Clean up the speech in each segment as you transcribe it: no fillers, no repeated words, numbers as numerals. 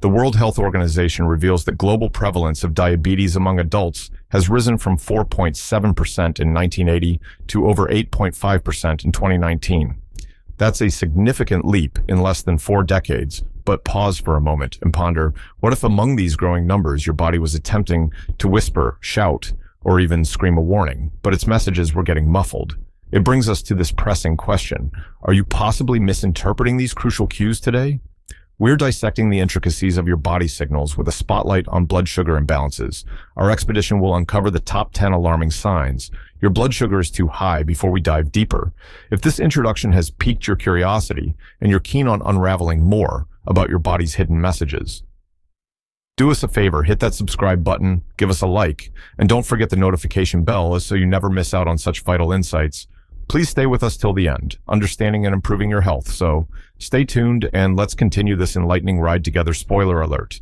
The World Health Organization reveals that global prevalence of diabetes among adults has risen from 4.7% in 1980 to over 8.5% in 2019. That's a significant leap in less than 4 decades, but pause for a moment and ponder, what if among these growing numbers your body was attempting to whisper, shout, or even scream a warning, but its messages were getting muffled? It brings us to this pressing question. Are you possibly misinterpreting these crucial cues today? We're dissecting the intricacies of your body signals with a spotlight on blood sugar imbalances. Our expedition will uncover the top 10 alarming signs. Your blood sugar is too high before we dive deeper. If this introduction has piqued your curiosity and you're keen on unraveling more about your body's hidden messages, do us a favor, hit that subscribe button, give us a like, and don't forget the notification bell so you never miss out on such vital insights. Please stay with us till the end, understanding and improving your health. So stay tuned and let's continue this enlightening ride together. Spoiler alert.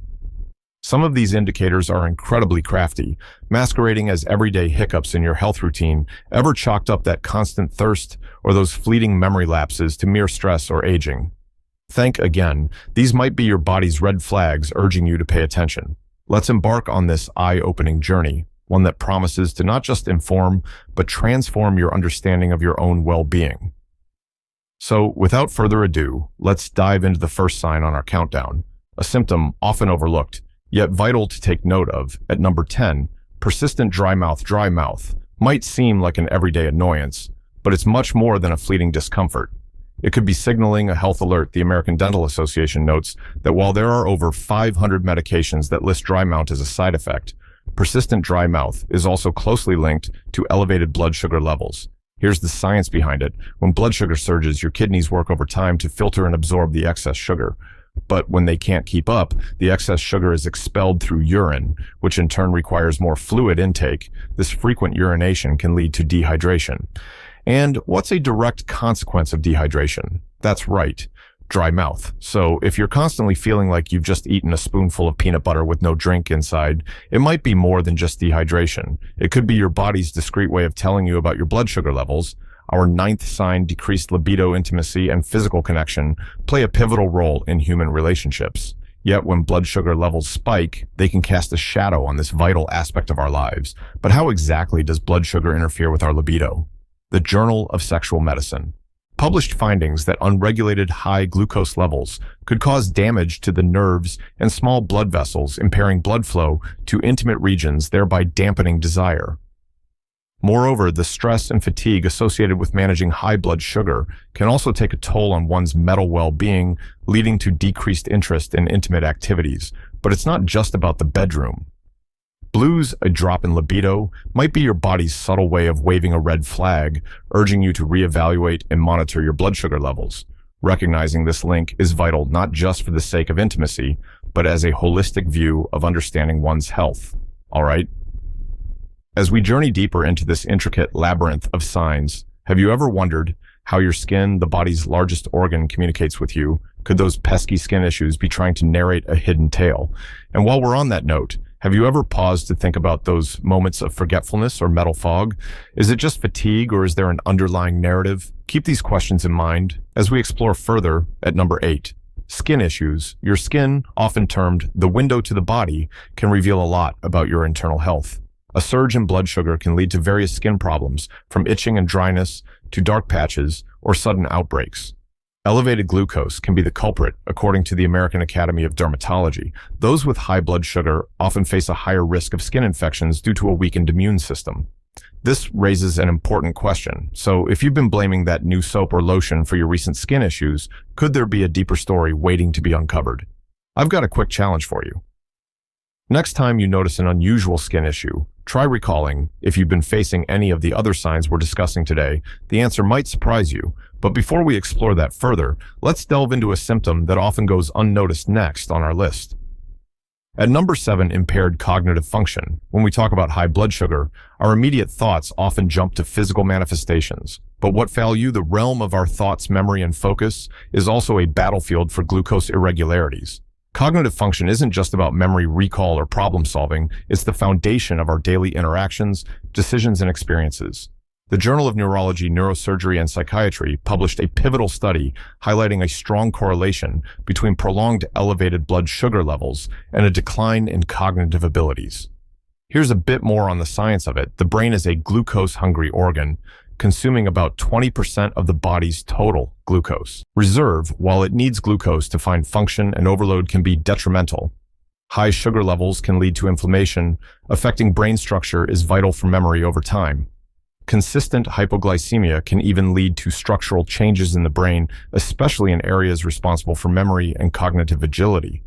Some of these indicators are incredibly crafty, masquerading as everyday hiccups in your health routine. Ever chalked up that constant thirst or those fleeting memory lapses to mere stress or aging? Think again. These might be your body's red flags urging you to pay attention. Let's embark on this eye-opening journey, one that promises to not just inform, but transform your understanding of your own well-being. So, without further ado, let's dive into the first sign on our countdown, a symptom often overlooked, yet vital to take note of. At number 10, persistent dry mouth. Dry mouth might seem like an everyday annoyance, but it's much more than a fleeting discomfort. It could be signaling a health alert. The American Dental Association notes that while there are over 500 medications that list dry mouth as a side effect, persistent dry mouth is also closely linked to elevated blood sugar levels. Here's the science behind it. When blood sugar surges, your kidneys work overtime to filter and absorb the excess sugar. But when they can't keep up, the excess sugar is expelled through urine, which in turn requires more fluid intake. This frequent urination can lead to dehydration. And what's a direct consequence of dehydration? That's right, dry mouth. So if you're constantly feeling like you've just eaten a spoonful of peanut butter with no drink inside, it might be more than just dehydration. It could be your body's discreet way of telling you about your blood sugar levels. Our 9th sign, decreased libido, intimacy, and physical connection, play a pivotal role in human relationships. Yet when blood sugar levels spike, they can cast a shadow on this vital aspect of our lives. But how exactly does blood sugar interfere with our libido? The Journal of Sexual Medicine published findings that unregulated high glucose levels could cause damage to the nerves and small blood vessels, impairing blood flow to intimate regions, thereby dampening desire. Moreover, the stress and fatigue associated with managing high blood sugar can also take a toll on one's mental well-being, leading to decreased interest in intimate activities. But it's not just about the bedroom. Blues, a drop in libido, might be your body's subtle way of waving a red flag, urging you to reevaluate and monitor your blood sugar levels. Recognizing this link is vital not just for the sake of intimacy, but as a holistic view of understanding one's health. All right? As we journey deeper into this intricate labyrinth of signs, have you ever wondered how your skin, the body's largest organ, communicates with you? Could those pesky skin issues be trying to narrate a hidden tale? And while we're on that note, have you ever paused to think about those moments of forgetfulness or mental fog? Is it just fatigue, or is there an underlying narrative? Keep these questions in mind as we explore further at number 8. Skin issues. Your skin, often termed the window to the body, can reveal a lot about your internal health. A surge in blood sugar can lead to various skin problems, from itching and dryness to dark patches or sudden outbreaks. Elevated glucose can be the culprit, according to the American Academy of Dermatology. Those with high blood sugar often face a higher risk of skin infections due to a weakened immune system. This raises an important question. So if you've been blaming that new soap or lotion for your recent skin issues, could there be a deeper story waiting to be uncovered? I've got a quick challenge for you. Next time you notice an unusual skin issue, try recalling if you've been facing any of the other signs we're discussing today. The answer might surprise you. But before we explore that further, let's delve into a symptom that often goes unnoticed next on our list. At number 7, impaired cognitive function. When we talk about high blood sugar, our immediate thoughts often jump to physical manifestations. But what value the realm of our thoughts, memory, and focus is also a battlefield for glucose irregularities. Cognitive function isn't just about memory, recall, or problem solving. It's the foundation of our daily interactions, decisions, and experiences. The Journal of Neurology, Neurosurgery, and Psychiatry published a pivotal study highlighting a strong correlation between prolonged elevated blood sugar levels and a decline in cognitive abilities. Here's a bit more on the science of it. The brain is a glucose-hungry organ, consuming about 20% of the body's total glucose reserve. While it needs glucose to find function, and overload can be detrimental. High sugar levels can lead to inflammation, affecting brain structure is vital for memory over time. Consistent hypoglycemia can even lead to structural changes in the brain, especially in areas responsible for memory and cognitive agility.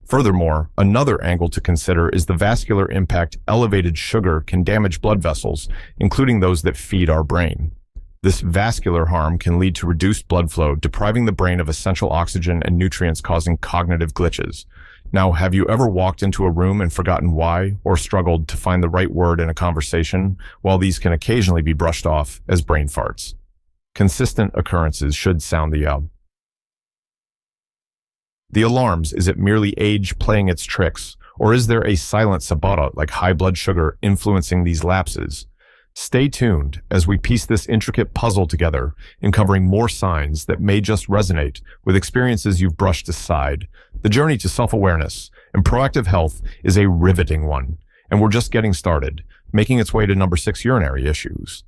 Furthermore, another angle to consider is the vascular impact. Elevated sugar can damage blood vessels, including those that feed our brain. This vascular harm can lead to reduced blood flow, depriving the brain of essential oxygen and nutrients, causing cognitive glitches. Now, have you ever walked into a room and forgotten why, or struggled to find the right word in a conversation? While these can occasionally be brushed off as brain farts, consistent occurrences should sound the alarm. The alarms, is it merely age playing its tricks, or is there a silent saboteur like high blood sugar influencing these lapses? Stay tuned as we piece this intricate puzzle together, uncovering more signs that may just resonate with experiences you've brushed aside. The journey to self-awareness and proactive health is a riveting one, and we're just getting started, making its way to number 6, urinary issues.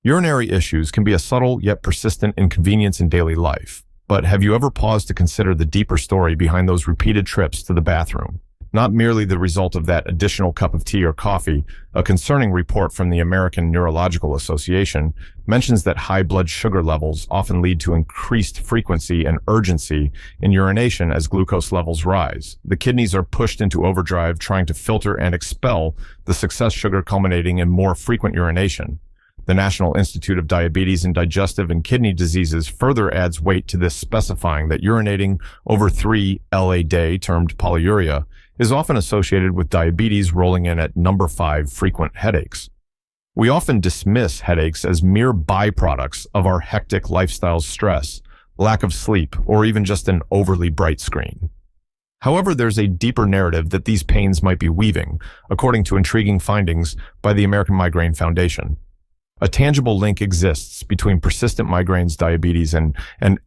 Urinary issues can be a subtle yet persistent inconvenience in daily life. But have you ever paused to consider the deeper story behind those repeated trips to the bathroom? Not merely the result of that additional cup of tea or coffee. A concerning report from the American Neurological Association mentions that high blood sugar levels often lead to increased frequency and urgency in urination as glucose levels rise. The kidneys are pushed into overdrive, trying to filter and expel the excess sugar, culminating in more frequent urination. The National Institute of Diabetes and Digestive and Kidney Diseases further adds weight to this, specifying that urinating over 3 L a day, termed polyuria, is often associated with diabetes, rolling in at number 5, frequent headaches. We often dismiss headaches as mere byproducts of our hectic lifestyle stress, lack of sleep, or even just an overly bright screen. However, there's a deeper narrative that these pains might be weaving, according to intriguing findings by the American Migraine Foundation. A tangible link exists between persistent migraines, diabetes, and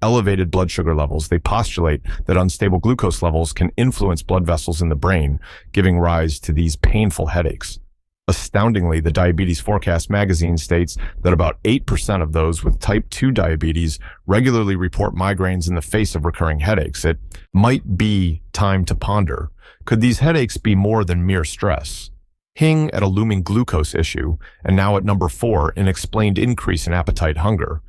elevated blood sugar levels. They postulate that unstable glucose levels can influence blood vessels in the brain, giving rise to these painful headaches. Astoundingly, the Diabetes Forecast magazine states that about 8% of those with type 2 diabetes regularly report migraines in the face of recurring headaches. It might be time to ponder. Could these headaches be more than mere stress? Hing at a looming glucose issue, and now at number 4, an explained increase in appetite hunger.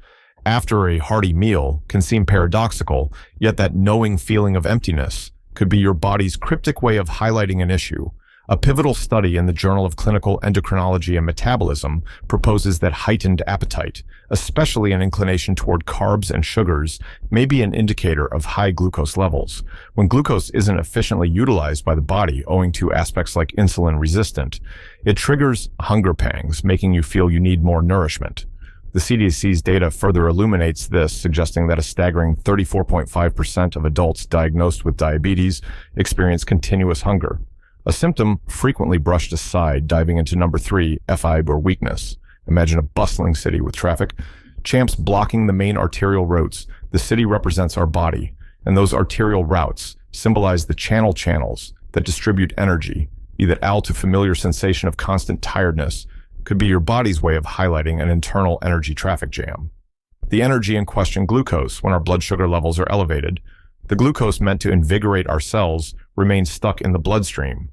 After a hearty meal can seem paradoxical, yet that knowing feeling of emptiness could be your body's cryptic way of highlighting an issue. A pivotal study in the Journal of Clinical Endocrinology and Metabolism proposes that heightened appetite, especially an inclination toward carbs and sugars, may be an indicator of high glucose levels. When glucose isn't efficiently utilized by the body owing to aspects like insulin resistance, it triggers hunger pangs, making you feel you need more nourishment. The CDC's data further illuminates this, suggesting that a staggering 34.5% of adults diagnosed with diabetes experience continuous hunger, a symptom frequently brushed aside. Diving into number 3, FIB or weakness. Imagine a bustling city with traffic, champs blocking the main arterial routes. The city represents our body, and those arterial routes symbolize the channels that distribute energy. Be that L to familiar sensation of constant tiredness could be your body's way of highlighting an internal energy traffic jam. The energy in question, glucose, when our blood sugar levels are elevated. The glucose meant to invigorate our cells remains stuck in the bloodstream.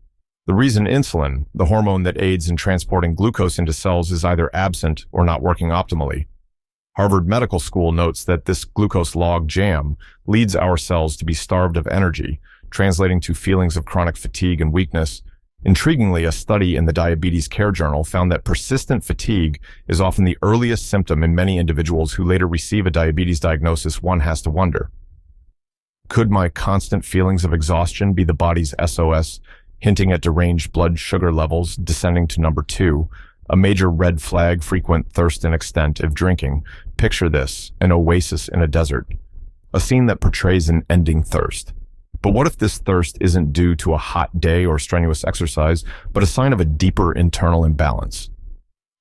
The reason insulin, the hormone that aids in transporting glucose into cells, is either absent or not working optimally. Harvard Medical School notes that this glucose log jam leads our cells to be starved of energy, translating to feelings of chronic fatigue and weakness. Intriguingly, a study in the Diabetes Care Journal found that persistent fatigue is often the earliest symptom in many individuals who later receive a diabetes diagnosis. One has to wonder, could my constant feelings of exhaustion be the body's SOS, hinting at deranged blood sugar levels? Descending to number 2, a major red flag, frequent thirst and extent of drinking. Picture this, an oasis in a desert, a scene that portrays an ending thirst. But what if this thirst isn't due to a hot day or strenuous exercise, but a sign of a deeper internal imbalance?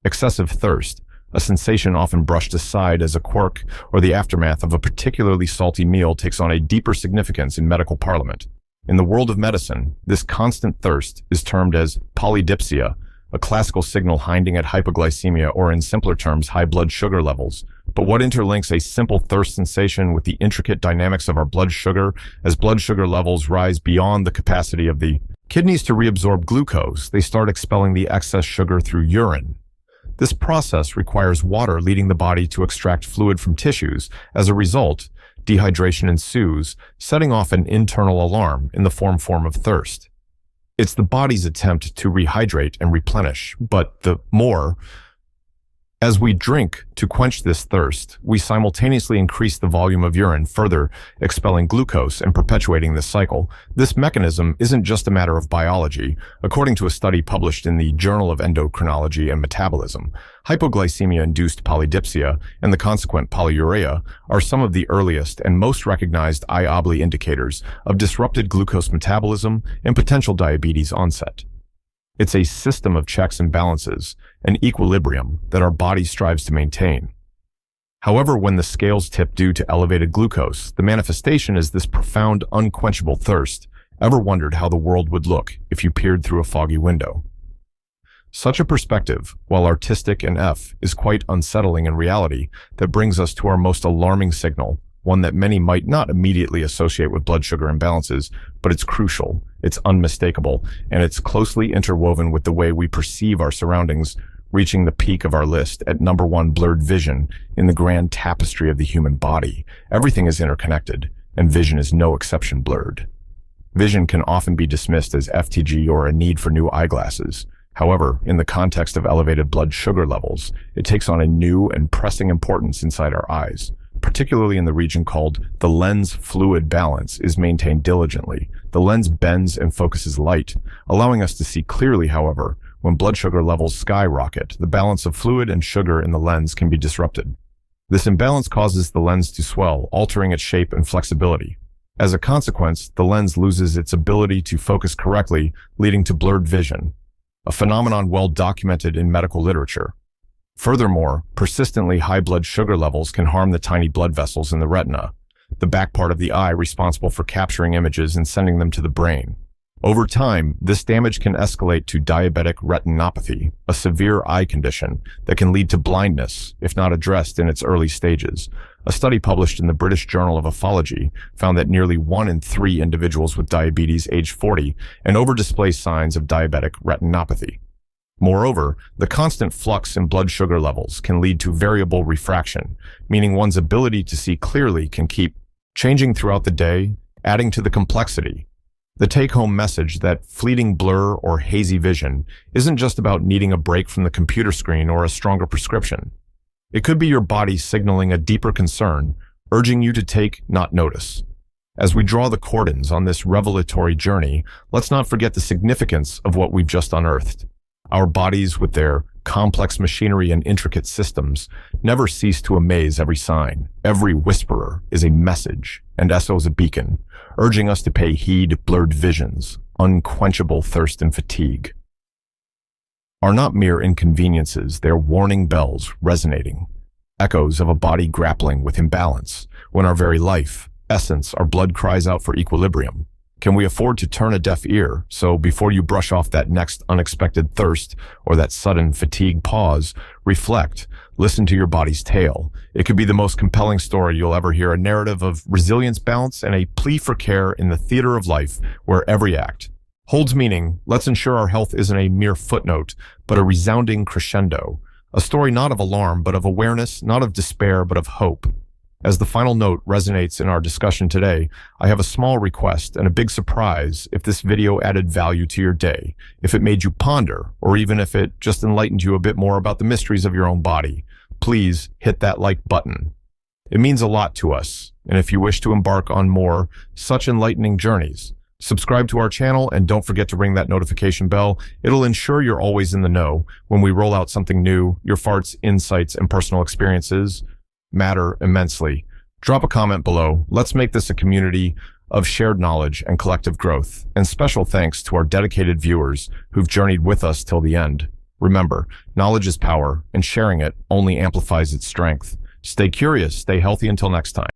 Excessive thirst, a sensation often brushed aside as a quirk or the aftermath of a particularly salty meal takes on a deeper significance in medical parlance. In the world of medicine, this constant thirst is termed as polydipsia, a classical signal hinting at hypoglycemia, or in simpler terms, high blood sugar levels. But what interlinks a simple thirst sensation with the intricate dynamics of our blood sugar as blood sugar levels rise beyond the capacity of the kidneys to reabsorb glucose? They start expelling the excess sugar through urine. This process requires water leading the body to extract fluid from tissues. As a result, dehydration ensues, setting off an internal alarm in the form of thirst. It's the body's attempt to rehydrate and replenish, but as we drink to quench this thirst, we simultaneously increase the volume of urine, further expelling glucose and perpetuating this cycle. This mechanism isn't just a matter of biology. According to a study published in the Journal of Endocrinology and Metabolism, hypoglycemia-induced polydipsia and the consequent polyuria are some of the earliest and most recognized eye-obbly indicators of disrupted glucose metabolism and potential diabetes onset. It's a system of checks and balances, an equilibrium that our body strives to maintain. However, when the scales tip due to elevated glucose, the manifestation is this profound, unquenchable thirst. Ever wondered how the world would look if you peered through a foggy window? Such a perspective, while artistic and is quite unsettling in reality, that brings us to our most alarming signal, one that many might not immediately associate with blood sugar imbalances, but it's crucial, it's unmistakable, and it's closely interwoven with the way we perceive our surroundings, reaching the peak of our list at number 1, blurred vision. In the grand tapestry of the human body, everything is interconnected, and vision is no exception. Blurred vision can often be dismissed as FTG or a need for new eyeglasses. However, in the context of elevated blood sugar levels, it takes on a new and pressing importance inside our eyes. Particularly in the region called the lens fluid balance is maintained diligently. The lens bends and focuses light, allowing us to see clearly. However, when blood sugar levels skyrocket, the balance of fluid and sugar in the lens can be disrupted. This imbalance causes the lens to swell, altering its shape and flexibility. As a consequence, the lens loses its ability to focus correctly, leading to blurred vision, a phenomenon well documented in medical literature. Furthermore, persistently high blood sugar levels can harm the tiny blood vessels in the retina, the back part of the eye responsible for capturing images and sending them to the brain. Over time, this damage can escalate to diabetic retinopathy, a severe eye condition that can lead to blindness if not addressed in its early stages. A study published in the British Journal of Pathology found that nearly 1 in 3 individuals with diabetes age 40 and over display signs of diabetic retinopathy. Moreover, the constant flux in blood sugar levels can lead to variable refraction, meaning one's ability to see clearly can keep changing throughout the day, adding to the complexity. The take-home message that fleeting blur or hazy vision isn't just about needing a break from the computer screen or a stronger prescription. It could be your body signaling a deeper concern, urging you to take, not notice. As we draw the cordons on this revelatory journey, let's not forget the significance of what we've just unearthed. Our bodies, with their complex machinery and intricate systems, never cease to amaze. Every sign, every whisperer is a message, and SO is a beacon, urging us to pay heed. Blurred visions, unquenchable thirst and fatigue are not mere inconveniences, they're warning bells resonating, echoes of a body grappling with imbalance, when our very life, essence, our blood cries out for equilibrium. Can we afford to turn a deaf ear? So before you brush off that next unexpected thirst or that sudden fatigue, pause, reflect, listen to your body's tale. It could be the most compelling story you'll ever hear, a narrative of resilience, balance, and a plea for care in the theater of life where every act holds meaning. Let's ensure our health isn't a mere footnote, but a resounding crescendo, a story not of alarm, but of awareness, not of despair, but of hope. As the final note resonates in our discussion today, I have a small request and a big surprise. If this video added value to your day, if it made you ponder, or even if it just enlightened you a bit more about the mysteries of your own body, please hit that like button. It means a lot to us, and if you wish to embark on more such enlightening journeys, subscribe to our channel and don't forget to ring that notification bell. It'll ensure you're always in the know when we roll out something new. Your farts, insights, and personal experiences matter immensely. Drop a comment below. Let's make this a community of shared knowledge and collective growth. And special thanks to our dedicated viewers who've journeyed with us till the end. Remember, knowledge is power, and sharing it only amplifies its strength. Stay curious, stay healthy until next time.